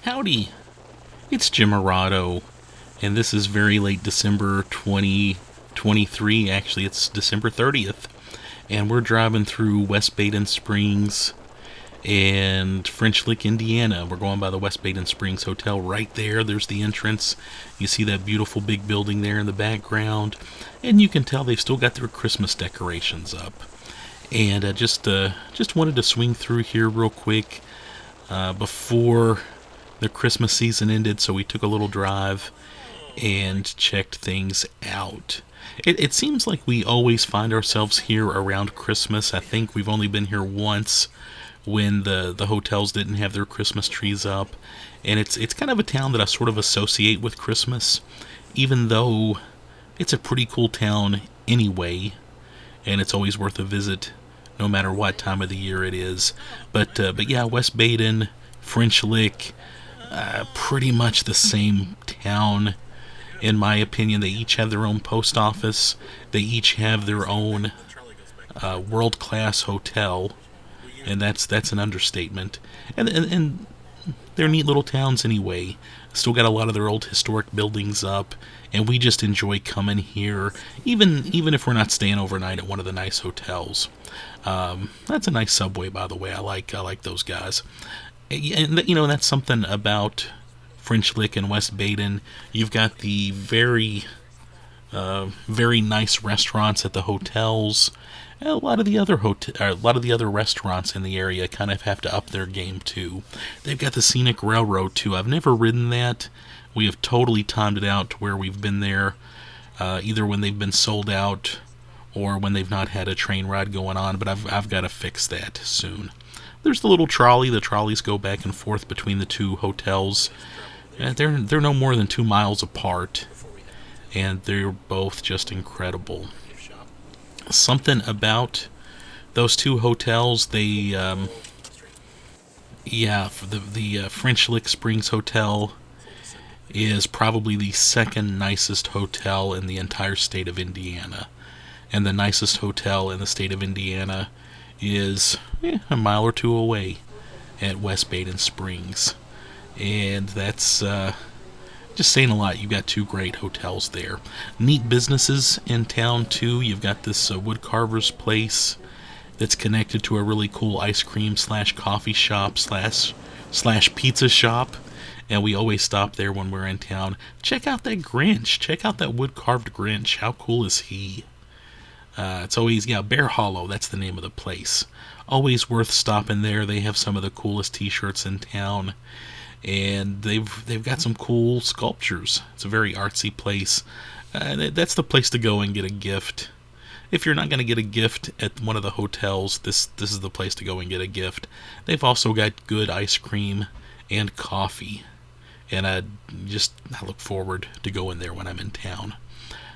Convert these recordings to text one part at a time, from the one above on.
Howdy, it's Jim Arado, and this is very late December 2023. Actually, it's December 30th, and we're driving through West Baden Springs and French Lick, Indiana. We're going by the West Baden Springs Hotel right there. There's the entrance. You see that beautiful big building there in the background, and you can tell they've still got their Christmas decorations up. And just wanted to swing through here real quick before the Christmas season ended, so we took a little drive and checked things out. It seems like we always find ourselves here around Christmas. I think we've only been here once when the hotels didn't have their Christmas trees up, and it's kind of a town that I sort of associate with Christmas, even though it's a pretty cool town anyway, and it's always worth a visit no matter what time of the year it is. But yeah, West Baden, French Lick, pretty much the same town, in my opinion. They each have their own post office. They each have their own world-class hotel, and that's an understatement. And they're neat little towns anyway. Still got a lot of their old historic buildings up, and we just enjoy coming here, even if we're not staying overnight at one of the nice hotels. That's a nice Subway, by the way. I like those guys. And that's something about French Lick and West Baden. You've got the very nice restaurants at the hotels. A lot of the other restaurants in the area kind of have to up their game too. They've got the Scenic Railroad too. I've never ridden that. We have totally timed it out to where we've been there either when they've been sold out or when they've not had a train ride going on. But I've got to fix that soon. There's the little trolley. The trolleys go back and forth between the two hotels. They're no more than 2 miles apart, and they're both just incredible. Something about those two hotels, the French Lick Springs Hotel is probably the second nicest hotel in the entire state of Indiana, and the nicest hotel in the state of Indiana is a mile or two away at West Baden Springs, and that's just saying a lot. You've got two great hotels there. Neat businesses in town too. You've got this woodcarver's place that's connected to a really cool ice cream / coffee shop / pizza shop, and we always stop there when we're in town. Check out that Grinch. Check out that wood carved Grinch. How cool is he? It's always, Bear Hollow, that's the name of the place. Always worth stopping there. They have some of the coolest t-shirts in town, and they've got some cool sculptures. It's a very artsy place. That's the place to go and get a gift. If you're not going to get a gift at one of the hotels, this is the place to go and get a gift. They've also got good ice cream and coffee, and I look forward to going there when I'm in town.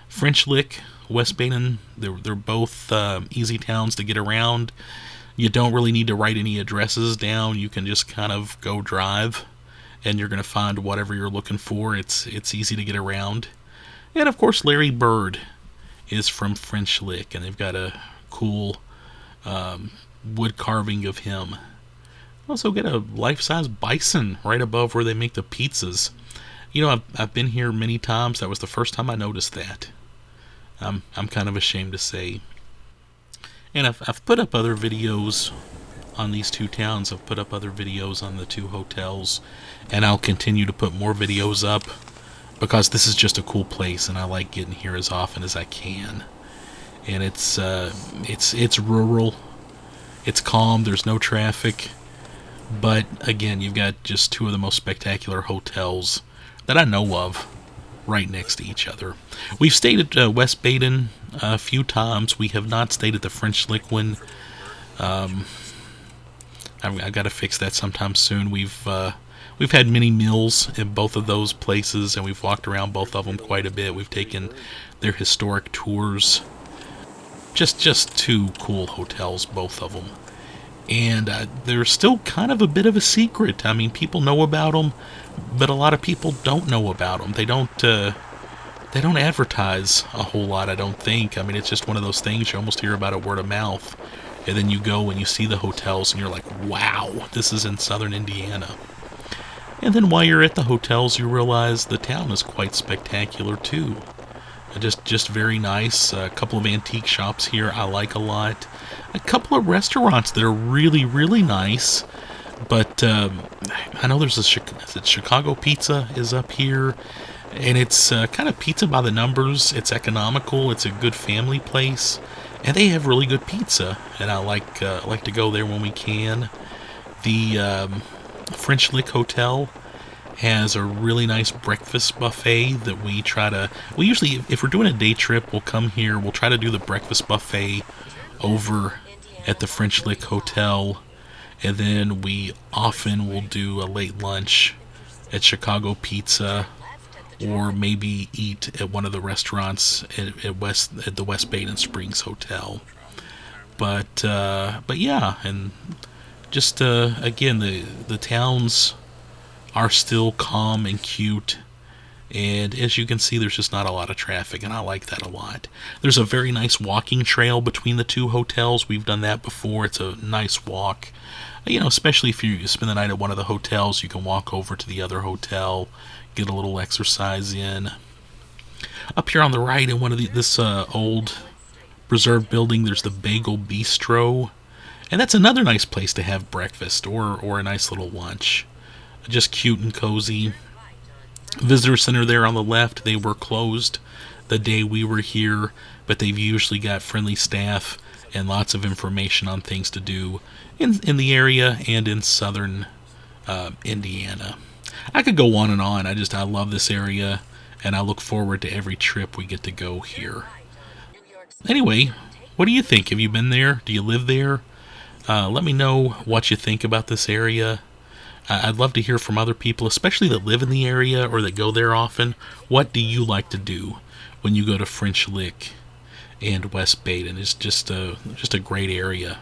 French Lick, West Baden, they're both easy towns to get around. You don't really need to write any addresses down. You can just kind of go drive, and you're going to find whatever you're looking for. It's easy to get around. And of course, Larry Bird is from French Lick, and they've got a cool wood carving of him. Also got a life-size bison right above where they make the pizzas. I've been here many times. That was the first time I noticed that. I'm kind of ashamed to say. And I've put up other videos on these two towns. I've put up other videos on the two hotels, and I'll continue to put more videos up because this is just a cool place, and I like getting here as often as I can. And it's rural. It's calm. There's no traffic. But again, you've got just two of the most spectacular hotels that I know of right next to each other. We've stayed at West Baden a few times. We have not stayed at the French Lick one. I've got to fix that sometime soon. We've had many meals in both of those places, and we've walked around both of them quite a bit. We've taken their historic tours. Just two cool hotels, both of them. And they're still kind of a bit of a secret. I mean, people know about them, but a lot of people don't know about them. They don't advertise a whole lot, I don't think. I mean, it's just one of those things you almost hear about it word of mouth. And then you go and you see the hotels and you're like, wow, this is in southern Indiana. And then while you're at the hotels, you realize the town is quite spectacular too. Just very nice. A couple of antique shops here I like a lot. A couple of restaurants that are really, really nice. But I know there's Chicago Pizza is up here, and it's kind of pizza by the numbers. It's economical. It's a good family place, and they have really good pizza. And I like to go there when we can. The French Lick Hotel has a really nice breakfast buffet that we usually, if we're doing a day trip, we'll come here, we'll try to do the breakfast buffet over at the French Lick Hotel, and then we often will do a late lunch at Chicago Pizza, or maybe eat at one of the restaurants at the West Baden Springs Hotel. But yeah, and just again, the towns are still calm and cute. And as you can see, there's just not a lot of traffic, and I like that a lot. There's a very nice walking trail between the two hotels. We've done that before. It's a nice walk. Especially if you spend the night at one of the hotels, you can walk over to the other hotel, get a little exercise in. Up here on the right, in one of this old preserved building, there's the Bagel Bistro. And that's another nice place to have breakfast or a nice little lunch. Just cute and cozy. Visitor Center there on the left, they were closed the day we were here, but they've usually got friendly staff and lots of information on things to do in the area and in southern Indiana. I could go on and on. I love this area, and I look forward to every trip we get to go here. Anyway, what do you think? Have you been there? Do you live there? Let me know what you think about this area. I'd love to hear from other people, especially that live in the area or that go there often. What do you like to do when you go to French Lick and West Baden? It's just a great area.